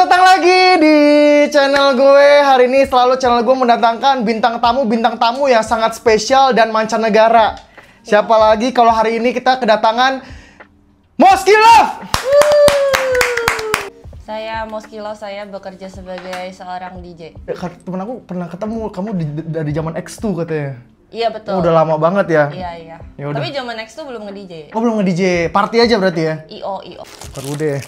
datang lagi di channel gue. Hari ini selalu channel gue mendatangkan bintang tamu yang sangat spesial dan mancanegara. Siapa lagi kalau hari ini kita kedatangan Moskilov. Saya Moskilov, saya bekerja sebagai seorang DJ. Temen aku pernah ketemu kamu dari zaman X2 katanya. Iya betul. Oh, udah lama banget ya. Iya. Yaudah. Tapi zaman X tuh belum nge-DJ. Oh, belum nge-DJ. Party aja berarti ya? IO. Baru deh.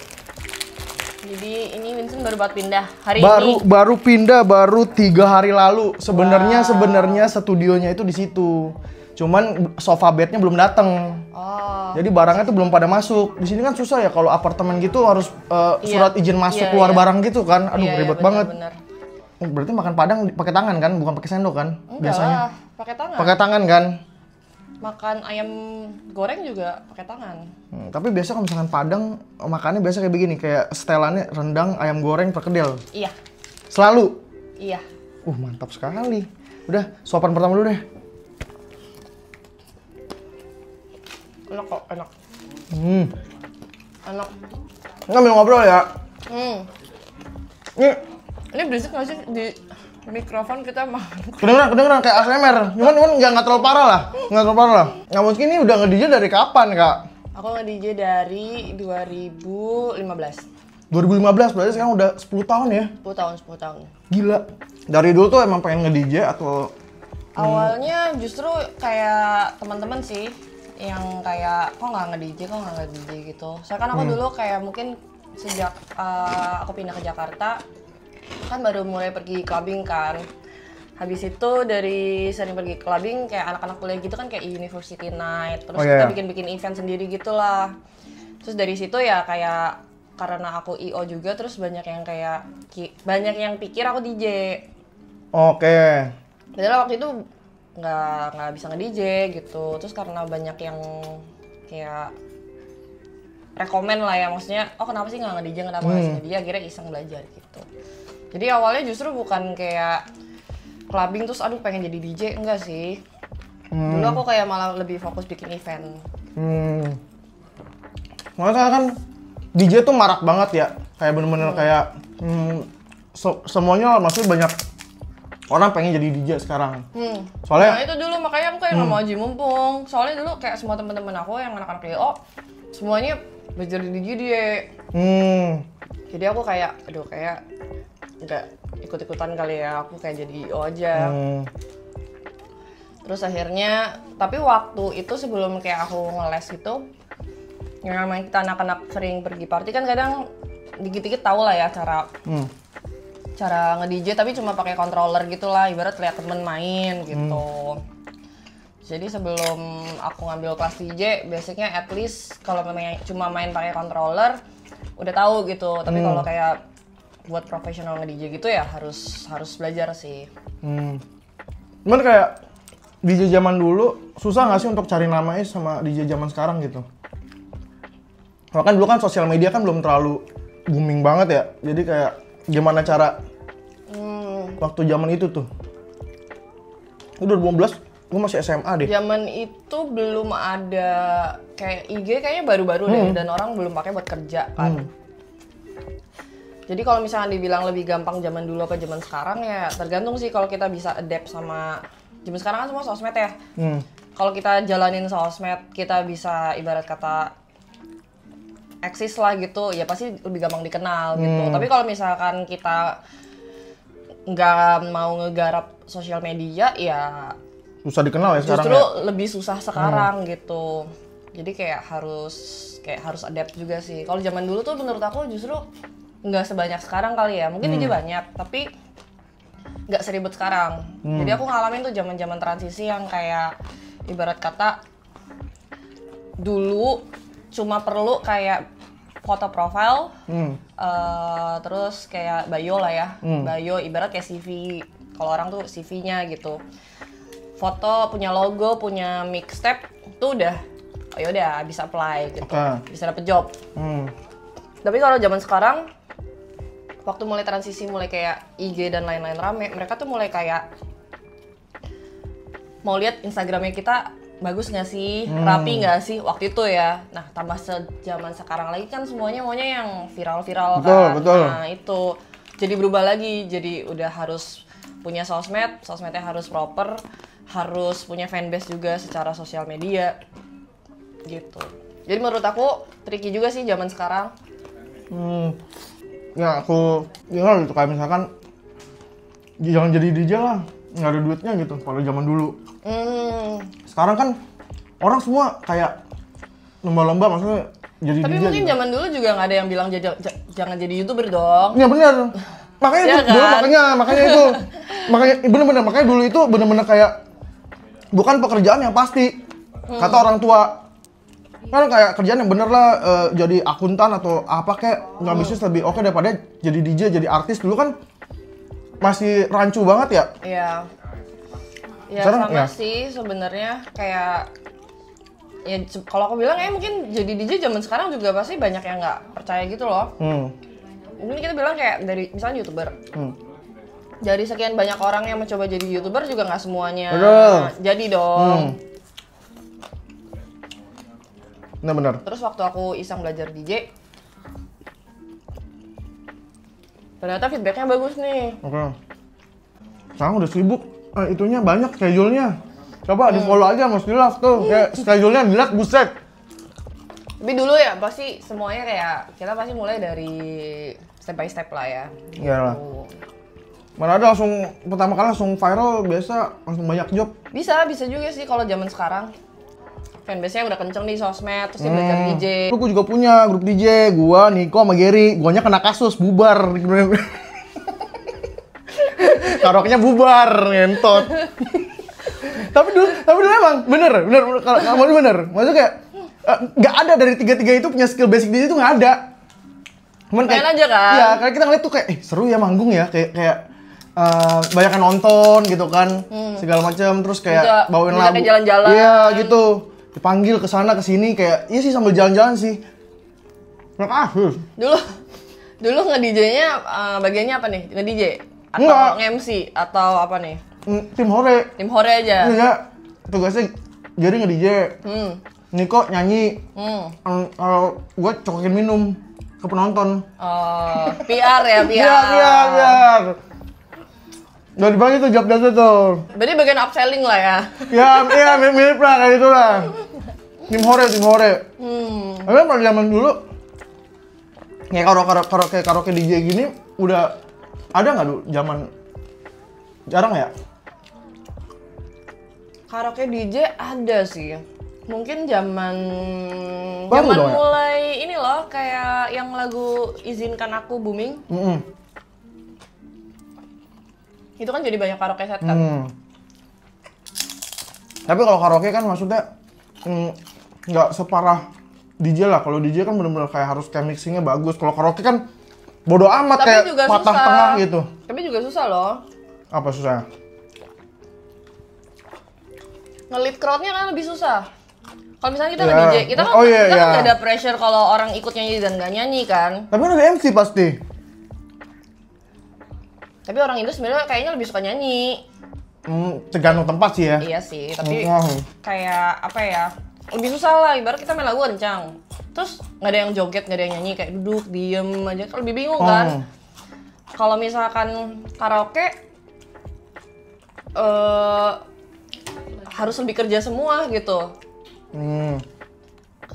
Jadi ini Vincent baru buat pindah hari ini. Baru pindah 3 hari lalu. Sebenarnya studionya itu di situ. Cuman sofa bednya belum datang. Oh. Jadi barangnya tuh belum pada masuk. Di sini kan susah ya kalau apartemen gitu harus surat izin masuk keluar barang gitu kan. Aduh, ribet banget. Bener. Oh, berarti makan padang pakai tangan kan, bukan pakai sendok kan? Enggak biasanya. lah, pakai tangan. Pakai tangan kan? Makan ayam goreng juga pakai tangan. Tapi biasa kalau misalkan padang makannya biasa kayak begini, kayak setelannya rendang, ayam goreng, perkedel. Iya. Selalu. Iya. Mantap sekali. Udah, suapan pertama dulu deh. Enak kok, enak. Enak. Ngambil ngobrol ya. Ini berisik nggak sih di mikrofon kita makan? Kedengeran kayak ASMR. Cuman nggak terlalu parah lah. Nah, mungkin ini udah nge-DJ dari kapan, Kak? Aku nge-DJ dari 2015. 2015, berarti sekarang udah 10 tahun ya? 10 tahun. Gila. Dari dulu tuh emang pengen nge-DJ atau? Awalnya justru kayak teman-teman sih yang kayak kok nggak nge-DJ gitu. Soalnya kan aku dulu kayak mungkin sejak aku pindah ke Jakarta kan baru mulai pergi clubbing kan. Habis itu dari sering pergi clubbing kayak anak-anak kuliah gitu kan kayak university night. Terus kita bikin event sendiri gitulah. Terus dari situ ya kayak karena aku IO juga terus banyak yang pikir aku DJ. Oke. Padahal waktu itu nggak bisa nge-DJ gitu. Terus karena banyak yang kayak rekomen lah ya, maksudnya kenapa sih nggak nge-DJ, kenapa nggak nge-DJ, akhirnya iseng belajar gitu. Jadi awalnya justru bukan kayak clubbing terus aduh pengen jadi DJ, enggak sih. Dulu aku kayak malah lebih fokus bikin event. Makanya kan DJ tuh marak banget ya, kayak bener-bener kayak semuanya maksudnya banyak orang pengen jadi DJ sekarang. Soalnya nah itu dulu makanya aku kayak nggak mau aja mumpung. Soalnya dulu kayak semua teman-teman aku yang anak-anak IO semuanya belajar di DJ dia. Jadi aku kayak aduh kayak nggak ikut-ikutan kali ya, aku kayak jadi IO aja. Terus akhirnya, tapi waktu itu sebelum kayak aku ngeles itu, yang namanya kita anak-anak sering pergi party kan kadang dikit-dikit tahu lah ya cara nge-DJ tapi cuma pakai controller gitulah, ibarat lihat temen main gitu. Jadi sebelum aku ngambil kelas DJ, basicnya at least kalau memang cuma main pakai controller udah tahu gitu. Tapi kalau kayak buat profesional nge-DJ gitu ya harus belajar sih. Cuman kayak DJ zaman dulu susah nggak sih untuk cari namanya sama DJ zaman sekarang gitu? Kalau kan dulu kan sosial media kan belum terlalu booming banget ya. Jadi kayak gimana cara waktu zaman itu tuh? Itu 2015 gue masih SMA deh. Zaman itu belum ada kayak IG kayaknya baru-baru deh dan orang belum pakai buat kerja kan. Jadi kalau misalnya dibilang lebih gampang zaman dulu apa zaman sekarang ya tergantung sih kalau kita bisa adapt sama zaman sekarang kan semua sosmed ya. Kalau kita jalanin sosmed, kita bisa ibarat kata eksis lah gitu, ya pasti lebih gampang dikenal gitu. Tapi kalau misalkan kita nggak mau ngegarap sosial media ya susah dikenal ya sekarang. Justru lebih susah sekarang gitu. Jadi kayak harus adapt juga sih. Kalau zaman dulu tuh menurut aku justru nggak sebanyak sekarang kali ya, mungkin DJ banyak tapi nggak seribet sekarang. Jadi aku ngalamin tuh zaman transisi yang kayak ibarat kata dulu cuma perlu kayak foto profile, terus kayak bio lah ya, bio ibarat kayak CV. Kalau orang tuh CV-nya gitu, foto, punya logo, punya mixtape, tuh udah, yaudah bisa apply gitu, bisa dapet job. Tapi kalau zaman sekarang waktu mulai transisi, mulai kayak IG dan lain-lain rame, mereka tuh mulai kayak mau lihat Instagramnya kita bagus nggak sih, rapi nggak sih waktu itu ya. Nah tambah zaman sekarang lagi kan semuanya maunya yang viral-viral kan. Betul. Nah itu jadi berubah lagi, jadi udah harus punya sosmed, sosmednya harus proper, harus punya fanbase juga secara sosial media gitu. Jadi menurut aku tricky juga sih zaman sekarang. Ya aku gitu kayak misalkan jangan jadi DJ lah, nggak ada duitnya gitu kalau zaman dulu. Sekarang kan orang semua kayak lomba-lomba, maksudnya jadi Tapi DJ mungkin gitu. zaman dulu juga nggak ada yang bilang jangan jadi YouTuber dong. Ya benar. Makanya Ya itu, dulu kan? makanya itu. Makanya bener-bener, makanya dulu itu bener-bener kayak bukan pekerjaan yang pasti. Kata orang tua. Kan kayak kerjaan yang bener lah, jadi akuntan atau apa kayak nggak bisnis lebih oke daripada jadi DJ, jadi artis. Dulu kan masih rancu banget ya. Iya. Ya Sekarang, sama ya. sih sebenarnya kayak ya kalau aku bilang ya mungkin jadi DJ zaman sekarang juga pasti banyak yang nggak percaya gitu loh. Mungkin kita bilang kayak dari misalnya YouTuber. Dari sekian banyak orang yang mencoba jadi YouTuber juga nggak semuanya Betul. jadi dong. Bener-bener. Terus waktu aku iseng belajar DJ, ternyata feedbacknya bagus nih. Oke. Sekarang udah sibuk, itunya banyak schedule-nya. Coba di follow aja Mas Dilaf tuh, kayak schedule-nya dilihat buset. Tapi dulu ya pasti semuanya kayak kita pasti mulai dari step by step lah ya. Iya lah. Mana ada langsung pertama kali langsung viral, biasa langsung banyak job. Bisa juga sih kalau zaman sekarang. Fanbase-nya udah kenceng di sosmed, terus dia belajar DJ. Lu gua juga punya grup DJ, gua, Niko sama Gary. Guanya kena kasus, bubar. Karaoke-nya bubar, ngentot. tapi dulu emang bener. Kalau kamu bener. Maksudnya kayak nggak ada dari tiga-tiga itu punya skill basic DJ itu nggak ada. Cuman Main aja kan? Iya, kayak kita ngeliat tuh kayak seru ya manggung ya, kayak banyak yang nonton gitu kan, segala macam, terus kayak Bisa- bawain bisa lagu. kayak jalan-jalan. Iya gitu, dipanggil ke sana ke sini kayak iya sih sambil jalan-jalan sih. Dulu nge-DJ-nya bagiannya apa nih? Nge-DJ? Atau Enggak. nge-MC? Atau apa nih? Tim hore. Tim hore aja? Iya, tugasnya Gary nge-DJ, Niko nyanyi, kalau gue cokokin minum ke penonton. Oh, PR ya, PR. Biar. Udah dibagi tuh job desk tuh. Berarti bagian upselling lah ya? Ya, mirip lah kayak gitu lah. Tim hore. Tapi pada zaman dulu, kayak karaoke DJ gini, udah ada nggak dulu zaman? Jarang ya? Karaoke DJ ada sih. Mungkin zaman Baru dong ya? mulai ini loh kayak yang lagu Izinkan Aku booming. Itu kan jadi banyak karaoke set kan. Tapi kalau karaoke kan maksudnya nggak separah DJ lah. Kalau DJ kan bener-bener kayak harus kayak mixingnya bagus. Kalau karaoke kan bodo amat Tapi kayak juga patah susah. tengah gitu. Tapi juga susah loh. Apa susahnya? Nge-lead crowd-nya kan lebih susah. Kalau misalnya kita Ya. nge-DJ, kita kan Oh, iya, kita kan iya. nggak ada pressure kalau orang ikut nyanyi dan nggak nyanyi kan. Tapi kan ada MC pasti. Tapi orang Indo sebenarnya kayaknya lebih suka nyanyi. Tergantung tempat sih ya. Iya sih, tapi Hmm. kayak apa ya? Lebih susah lah, ibarat kita main lagu kencang. Terus nggak ada yang joget, nggak ada yang nyanyi, kayak duduk, diem aja, kan lebih bingung kan? Kalau misalkan karaoke, harus lebih kerja semua gitu.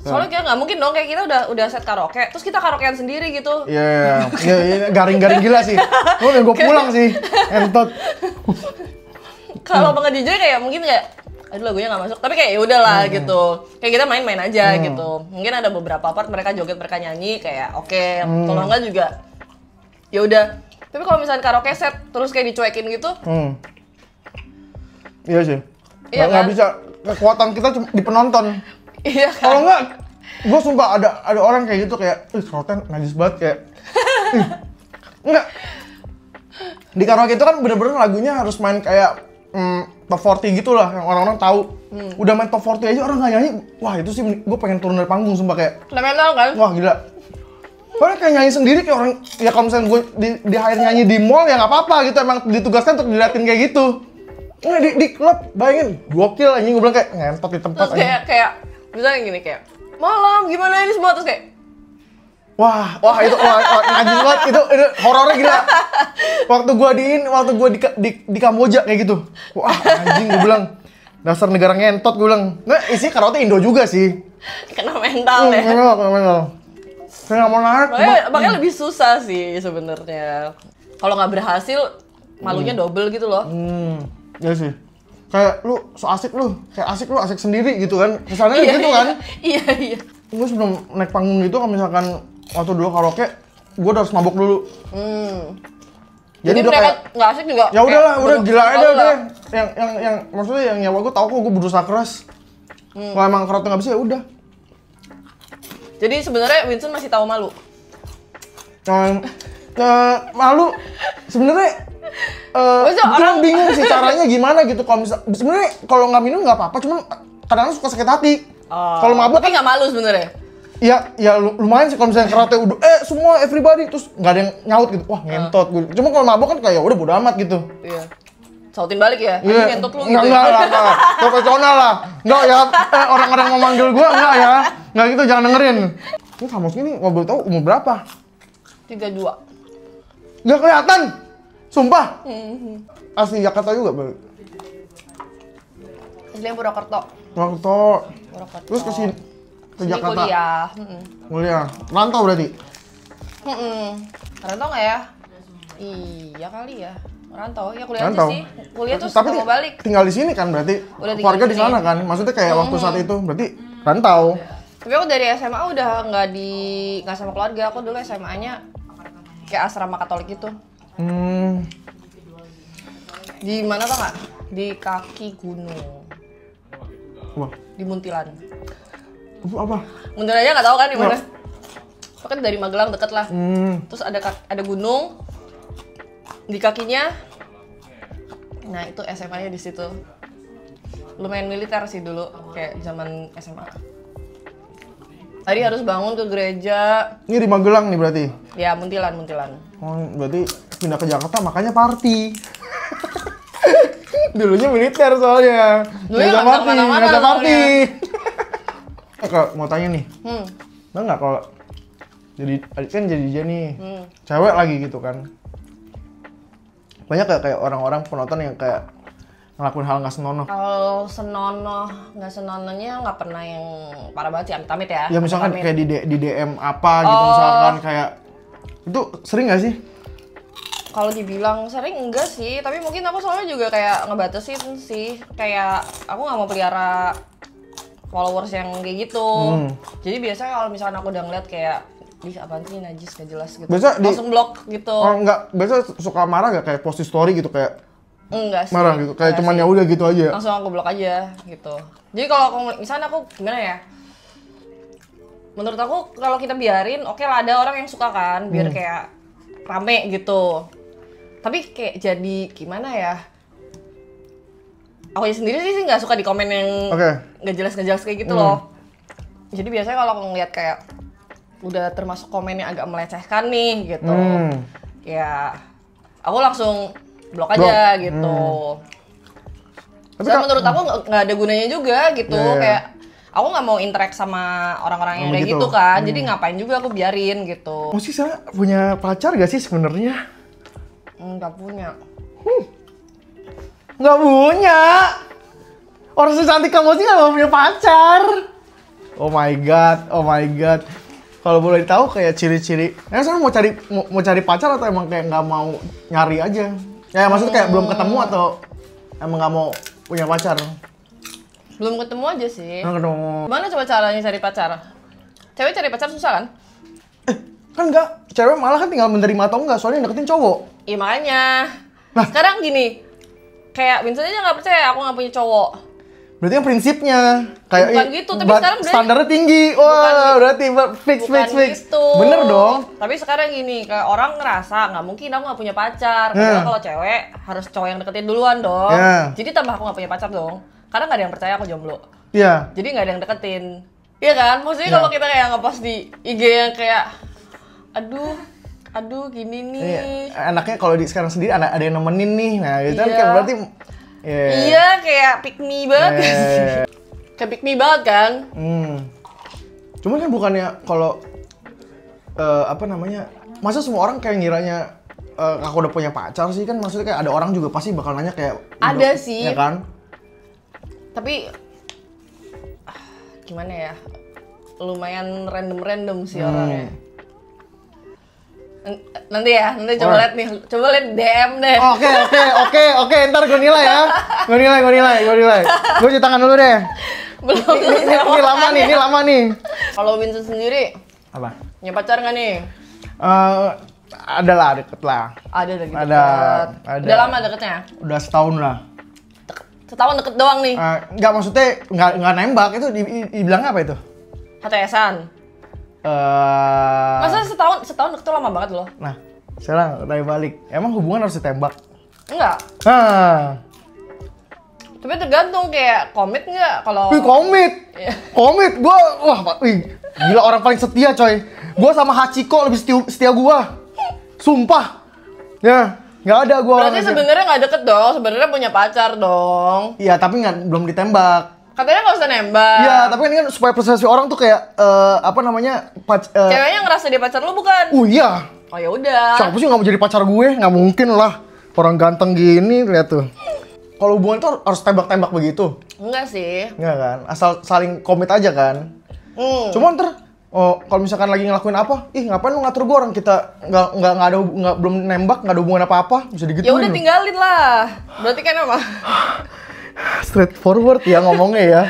Soalnya kita nggak mungkin dong kayak kita udah set karaoke, terus kita karaokean sendiri gitu. Iya, garing-garing gila sih. Lu udah gue pulang sih, entot. Kalau pengen DJ kayak mungkin kayak aduh lagunya nggak masuk, tapi kayak ya udahlah gitu. Kayak kita main-main aja gitu. Mungkin ada beberapa part mereka joget, mereka nyanyi kayak oke. Kalau enggak juga ya udah. Tapi kalau misalnya karaoke set terus kayak dicuekin gitu, Iya sih. Iya Nggak kan? bisa, kekuatan kita cuma di penonton. iya kan? Kalau enggak, gue sumpah ada orang kayak gitu kayak, karaoke najis banget kayak. Enggak. Di karaoke itu kan bener-bener lagunya harus main kayak top 40 gitu lah, yang orang-orang tahu. Udah main top 40 aja orang nggak nyanyi, wah itu sih gue pengen turun dari panggung sumpah kayak, Fundamental kan? wah gila. Soalnya kayak nyanyi sendiri kayak orang, ya kalau misalnya gue di hire nyanyi di mall ya nggak apa-apa gitu, emang ditugaskan untuk diliatin kayak gitu. Nggak, di klub, bayangin, gokil anjing, gue bilang kayak ngentot di tempat Terus kayak misalnya gini kayak malam gimana ini semua terus kayak wah itu anjing banget, itu horornya gila. Waktu gua di Kamboja kayak gitu. Wah, anjing gue bilang. Dasar negara ngentot gue bilang. Nggak, isinya karaoke Indo juga sih. kena mental ya. Kena mental. Saya nggak mau narik. Makanya lebih susah sih sebenarnya. Kalau nggak berhasil, malunya double gitu loh. Ya sih. Kayak lu so asik lu, asik sendiri gitu kan. Kesannya gitu kan. Iya. Gue sebelum naik panggung gitu, kalau misalkan waktu dulu karaoke, gue udah harus mabok dulu. Jadi udah mereka kayak nggak asik juga. ya udahlah, udah gila aja deh. Yang maksudnya yang nyawa gue tahu kok gue berusaha keras. Kalau emang karaoke nggak bisa ya udah. Jadi sebenarnya Vincent masih tahu malu. Malu sebenarnya bingung sih caranya gimana gitu. Kalau sebenarnya kalau nggak minum nggak apa-apa, cuman kadang-kadang suka sakit hati. Kalau mabuk tapi nggak malu sebenarnya. Ya lumayan sih kalau misalnya karaoke udah semua everybody terus nggak ada yang nyaut gitu. Wah, ngentot gue. Cuma kalau mabuk kan kayak udah bodo amat gitu. Iya. Sautin balik ya. Iya. Ngentot lu gitu. Enggak lah. Profesional lah. Enggak ya orang-orang mau manggil gue enggak ya. Enggak gitu, jangan dengerin. Ini kamu ini ngobrol tahu umur berapa? 32. Nggak kelihatan. Sumpah. Asli Jakarta juga, Bang. Aslinya Purwokerto. Purwokerto. Terus ke sini ke Sini Jakarta. kuliah. Kuliah. Rantau berarti. Rantau nggak ya? Iya kali ya. Rantau ya kuliah Rantau. aja sih. Kuliah terus Tapi mau balik. tinggal di sini kan berarti. Udah tinggal Keluarga di di sini. sana kan. Maksudnya kayak waktu saat itu berarti rantau. Tapi aku dari SMA udah nggak sama keluarga. Aku dulu SMA-nya kayak asrama Katolik gitu. Di mana tau nggak? Di kaki gunung. Wah. Di Muntilan. Apa? Muntilan aja nggak tahu kan di mana? Pokoknya dari Magelang deket lah. Terus ada gunung di kakinya. Nah itu SMA-nya di situ. Lumayan militer sih dulu, kayak zaman SMA. Tadi harus bangun ke gereja. Ini di Magelang nih berarti. Ya Muntilan. Oh, berarti pindah ke Jakarta makanya party. Dulunya militer soalnya. Dulunya nggak kemana-mana nggak ada party. soalnya. Kalau mau tanya nih, nggak kalau jadi dia nih, cewek lagi gitu kan. Banyak kayak orang-orang penonton yang kayak ngelakuin hal nggak senonoh. Kalau nggak senonohnya nggak pernah yang parah banget sih, amit-amit ya. Ya misalkan Amit-amit. kayak di DM apa gitu misalkan kayak itu sering nggak sih? Kalau dibilang sering enggak sih, tapi mungkin aku soalnya juga kayak ngebatasin sih. Kayak aku nggak mau pelihara followers yang kayak gitu. Jadi biasanya kalau misalkan aku udah ngeliat kayak apaan sih najis gak jelas gitu. Langsung blok gitu. Oh enggak, biasa suka marah gak kayak post story gitu kayak enggak sih. marah gitu, kayak cuman ya udah gitu aja. Langsung aku blok aja gitu. Jadi kalau misalnya aku gimana ya? Menurut aku kalau kita biarin, oke lah ada orang yang suka kan, biar kayak rame gitu. Tapi kayak jadi gimana ya? Aku sendiri sih nggak suka di komen yang nggak jelas kayak gitu loh. Jadi biasanya kalau aku ngeliat kayak udah termasuk komen yang agak melecehkan nih gitu, ya aku langsung blok aja gitu. Tapi menurut aku nggak ada gunanya juga gitu. Kayak aku nggak mau interact sama orang-orang yang kayak gitu kan. Jadi ngapain juga aku biarin gitu. Mosi sana punya pacar gak sih sebenarnya? Nggak punya. Nggak punya. Orang secantik kamu sih nggak punya pacar. Oh my god. Kalau boleh tahu kayak ciri-ciri. Sekarang mau cari pacar atau emang kayak nggak mau nyari aja? Ya maksudnya kayak belum ketemu atau emang nggak mau punya pacar? Belum ketemu aja sih. Nggak ketemu. Gimana coba caranya cari pacar? Cewek cari pacar susah kan? Kan enggak. Cewek malah kan tinggal menerima atau enggak. Soalnya yang deketin cowok. Iya makanya. Nah sekarang gini. Kayak Vincent aja nggak percaya aku nggak punya cowok. Berarti yang prinsipnya kayak bukan gitu, tapi sekarang standarnya tinggi. Wah, berarti fix. Gitu. Bener dong. Tapi sekarang gini, kayak orang ngerasa nggak mungkin aku nggak punya pacar. Padahal kalau cewek harus cowok yang deketin duluan dong. Jadi tambah aku nggak punya pacar dong. Karena nggak ada yang percaya aku jomblo. Iya. Jadi nggak ada yang deketin. Iya kan? Maksudnya kalau kita kayak ngepost di IG yang kayak, aduh gini nih. Enaknya kalau di sekarang sendiri ada yang nemenin nih. Nah, itu kan kayak berarti Iya, kayak pick me banget gak sih? Kayak pick me banget kan? Cuman kan bukannya kalau apa namanya, masa semua orang kayak ngiranya aku udah punya pacar sih, kan maksudnya kayak ada orang juga pasti bakal nanya kayak ada sih ya kan, tapi gimana ya, lumayan random sih orangnya. Nanti coba lihat nih, coba lihat DM deh. Oke, ntar gue nilai ya, gue nilai. Gue cuci tangan dulu deh. Belum Ini lama nih. Kalau Vincent sendiri Apa? punya pacar nggak nih? Ada lah, deket lah. Ada lagi deket. Ada. Udah lama deketnya? Udah setahun lah. Setahun deket doang nih? Nggak, maksudnya nggak nembak, itu dibilangnya apa itu? HTS-an? Masa setahun deket tuh lama banget loh? Nah, sekarang tanya balik. Emang hubungan harus ditembak? Enggak. Tapi tergantung, kayak komit nggak kalau... Komit! Iya. Komit! Gila, orang paling setia coy. Gua sama Hachiko lebih setia gua. Sumpah. Ya, nggak ada gua. Berarti sebenarnya nggak deket dong, sebenarnya punya pacar dong. Iya, tapi belum ditembak. Katanya nggak usah nembak. Iya, tapi kan supaya persepsi orang tuh kayak apa namanya? Ceweknya ngerasa dia pacar lu bukan? Iya. Oh ya udah. Siapa sih nggak mau jadi pacar gue? Nggak mungkin lah. Orang ganteng gini, lihat tuh. Kalau hubungan tuh harus tembak-tembak begitu? Enggak sih. Enggak kan? Asal saling komit aja kan? Cuma ntar, kalau misalkan lagi ngelakuin apa, ngapain lu ngatur gue, orang kita belum nembak, nggak ada hubungan apa-apa, bisa digituin. Ya udah tinggalin lah. Berarti kan apa? Straightforward ya ngomongnya ya.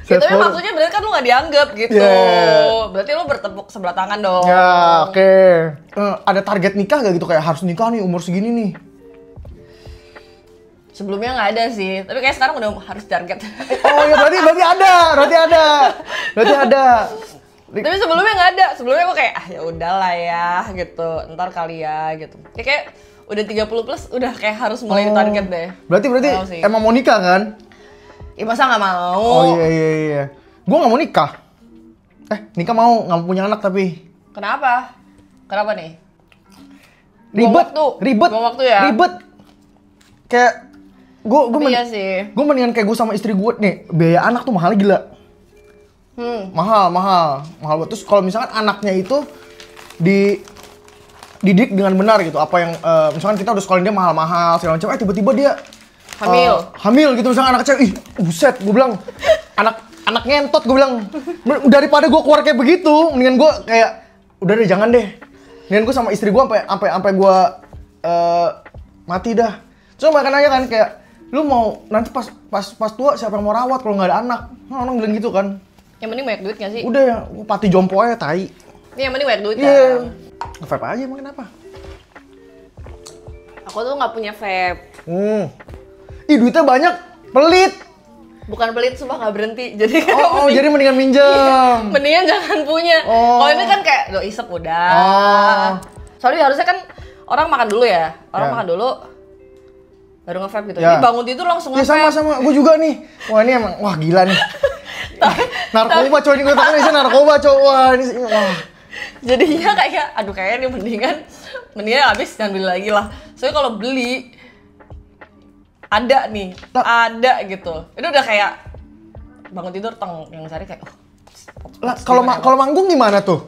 Ya, tapi maksudnya berarti kan lu nggak dianggap gitu. Yeah. Berarti lu bertepuk sebelah tangan dong. Ya, oke. Ada target nikah gak gitu, kayak harus nikah nih umur segini nih? Sebelumnya nggak ada sih, tapi kayak sekarang udah harus target. Oh ya, berarti ada. Tapi sebelumnya nggak ada. Sebelumnya gue kayak ya udahlah ya gitu. Ntar kali ya gitu. Kayak udah 30 plus udah kayak harus mulai target deh. Berarti emang mau nikah kan? Ih, masa nggak mau? Oh iya. Gue nggak mau nikah. Nikah mau, nggak punya anak tapi. Kenapa? Kenapa nih? Ribet. Buang waktu ya? Ribet. Kayak iya sih. Gue mendingan kayak gue sama istri gue nih, biaya anak tuh mahal gila. Mahal banget. Terus kalau misalkan anaknya itu dididik dengan benar gitu, apa yang misalkan kita udah sekolahin dia mahal-mahal segala macam, tiba-tiba dia hamil gitu, misalkan anak cewek, buset, gue bilang anak ngentot, gue bilang, daripada gue keluar kayak begitu, mendingan gue kayak udah deh, jangan deh, mendingan gue sama istri gue sampai gue mati dah. Terus makan aja kan, kayak lu mau nanti pas tua siapa yang mau rawat kalau nggak ada anak? Orang bilang gitu kan. Yang penting banyak duit nggak sih? Udah ya, pati jompo aja, tai. Iya, yang penting banyak duit kan. Vape aja emang kenapa? Aku tuh nggak punya vape. Duitnya banyak, pelit. Bukan pelit, sumpah nggak berhenti. Jadi jadi mendingan minjem. Mendingan jangan punya. Kalau ini kan kayak lo isep udah. Soalnya harusnya kan orang makan dulu ya. Makan dulu baru nge-vape gitu. Jadi bangun tidur langsung nge-vape. Sama, gue juga nih. Wah ini emang, gila nih. Narkoba coy, ini gue tahu nih narkoba coy. Wah ini, jadinya kayak, aduh kayaknya ini mendingan habis jangan beli lagi lah. Soalnya kalau beli ada gitu. Itu udah kayak bangun tidur yang cari kayak kalau manggung gimana tuh?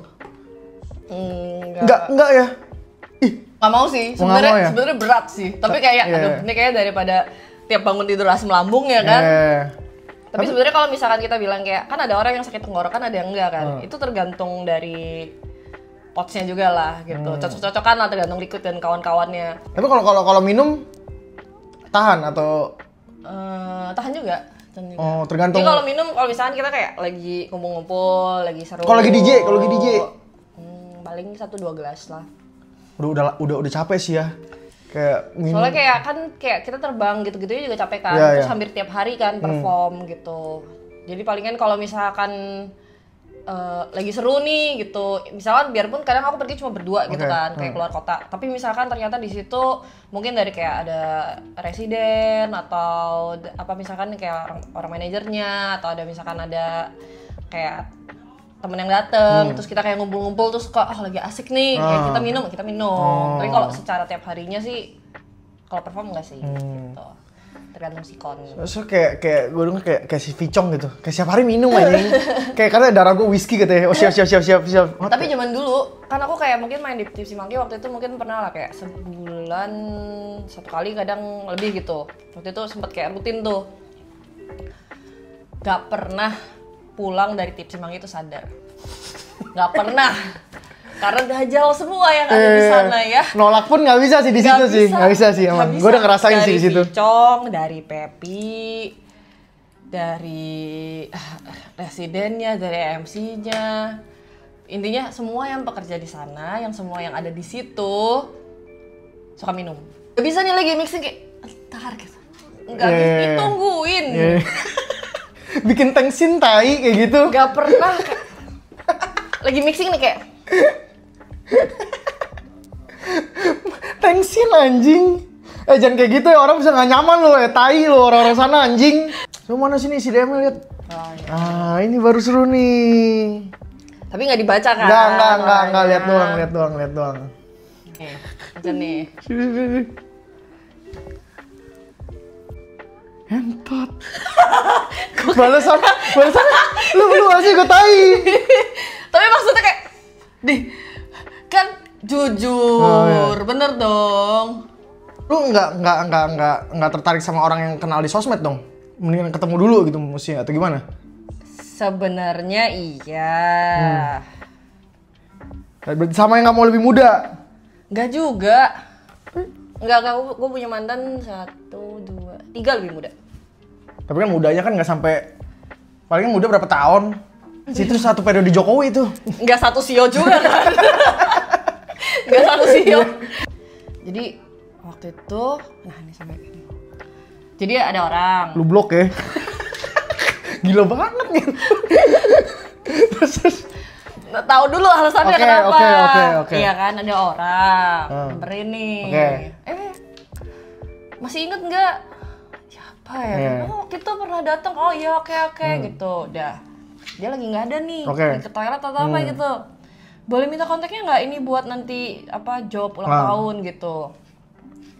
Enggak ya. Nggak mau sih, sebenarnya berat sih. Tapi kayak, aduh ini kayaknya daripada tiap bangun tidur asam lambung ya kan. Tapi sebenarnya kalau misalkan kita bilang kayak, kan ada orang yang sakit tenggorokan, ada yang enggak kan. Itu tergantung dari potsnya juga lah gitu. Cocok-cocokan lah, tergantung liquid dan kawan-kawannya. Tapi kalau minum tahan atau? Tahan juga. Oh, tergantung. Jadi kalau minum, kalau misalkan kita kayak lagi kumpul-kumpul, lagi seru. Kalau lagi DJ? Paling 1-2 gelas lah. Udah capek sih ya. Kayak minum. Soalnya kayak kita terbang gitu-gitu juga capek kan. Terus hampir tiap hari kan perform gitu. Jadi palingan kalau misalkan lagi seru nih gitu. Misalkan biarpun kadang aku pergi cuma berdua gitu kan, kayak keluar kota. Tapi misalkan ternyata di situ mungkin dari kayak ada residen atau apa misalkan kayak orang manajernya, atau ada misalkan ada kayak temen yang dateng, terus kita kayak ngumpul-ngumpul, terus kok lagi asik nih, kayak kita minum. Tapi kalau secara tiap harinya sih, kalau perform enggak sih, gitu. tergantung sikon. So kayak gue dulu kayak si Vicong gitu. Kayak setiap hari minum aja. Kayak karena darah gue whisky katanya. Oh siap. Tapi zaman dulu kan aku kayak mungkin main di Tipsy Monkey waktu itu mungkin pernah lah kayak sebulan 1 kali kadang lebih gitu. Waktu itu sempet kayak rutin tuh. Gak pernah pulang dari Tipsy Monkey itu sadar. Gak pernah. Karena dajal semua yang ada di sana ya. Nolak pun nggak bisa sih di situ sih. Nggak bisa sih emang. Gue udah ngerasain sih di situ. Dari Vicong, dari Pepi, dari residennya, dari MC-nya. Intinya semua yang pekerja di sana, yang semua yang ada di situ suka minum. Gak bisa nih lagi mixing kayak entar gitu. Enggak bisa ditungguin. Bikin tensin tai kayak gitu. Gak pernah kayak lagi mixing nih kayak tensin anjing. Jangan kayak gitu ya, orang bisa nggak nyaman loh ya, tai lo orang-orang sana anjing. So mana sini si DM lihat. Ini baru seru nih. Tapi nggak dibaca kan? Enggak, lihat doang. Nih, baca nih. Entot. Balasan, lu masih gue tai. Tapi maksudnya kayak, kan jujur, bener dong. Lu nggak tertarik sama orang yang kenal di sosmed dong? Mendingan ketemu dulu gitu mesti atau gimana? Sebenarnya iya. Sama yang nggak mau lebih muda? Nggak juga. Nggak, gue punya mantan 1, 2, 3 lebih muda. Tapi kan mudanya kan nggak sampai, paling muda berapa tahun? Situ 1 periode Jokowi itu. Nggak 1 sio juga kan? Nggak 1 sio. Jadi waktu itu, nah ini sampai ini. Jadi ada orang. Lu blok ya? Gila banget nih. Nah, tahu dulu alasannya kenapa. Oke. Iya kan, ada orang nyamperin nih. Masih inget nggak? Siapa ya? Oh, kita pernah datang. Oh iya, oke gitu. Udah. Dia lagi nggak ada nih. Lagi ke toilet atau apa gitu. Boleh minta kontaknya nggak? Ini buat nanti apa job ulang tahun gitu.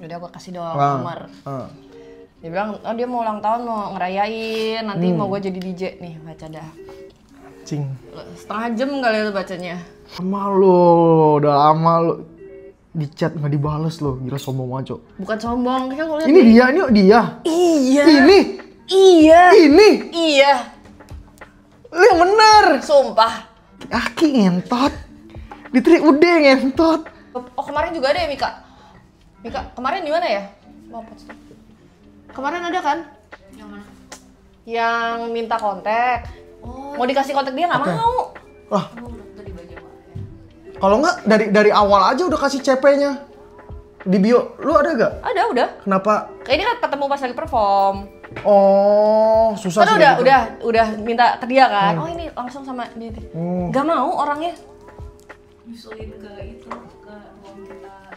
Udah gue kasih doang nomor. Dia bilang, oh dia mau ulang tahun, mau ngerayain, nanti mau gue jadi DJ nih, baca dah. Cing. Setengah jam kali itu bacanya. Udah lama lo. Di chat nggak dibales lo, gila sombong banget cok. Bukan sombong, kan gue liat ini dia. Iya. Ini. Iya. Lu yang bener. Sumpah. Aki ngentot. Ditrik udah ngentot. Oh kemarin juga ada ya Mika? Kemarin di mana ya? Kemarin ada kan? Yang mana? Yang minta kontak. Mau dikasih kontak dia nggak mau. Lah. Kalau nggak dari awal aja udah kasih CP-nya di bio. Lu ada gak? Ada udah. Kenapa? Ini kan ketemu pas lagi perform. Oh susah kan sih. Udah minta ke dia kan. Oh ini langsung sama dia. Gak mau orangnya. Nyusulin ke itu ke ruang kita.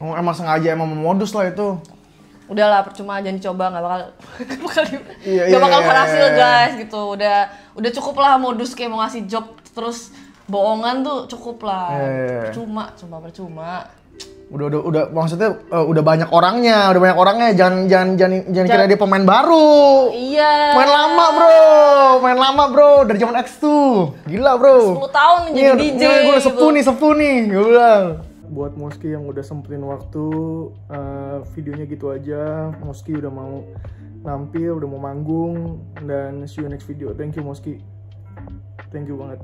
Oh emang sengaja emang memodus lah itu. Udahlah percuma jangan dicoba nggak bakal berhasil guys gitu. Udah cukup lah modus kayak mau ngasih job terus bohongan tuh cukup lah. Percuma. Udah maksudnya udah banyak orangnya, jangan kira dia pemain baru. Iya. Main lama bro, dari zaman X2. Gila bro. 10 tahun jadi DJ. Gue sepuh nih, gue bilang. Buat Moski yang udah sempetin waktu, videonya gitu aja. Moski udah mau nampil, udah mau manggung, dan see you next video. Thank you Moski. Thank you banget.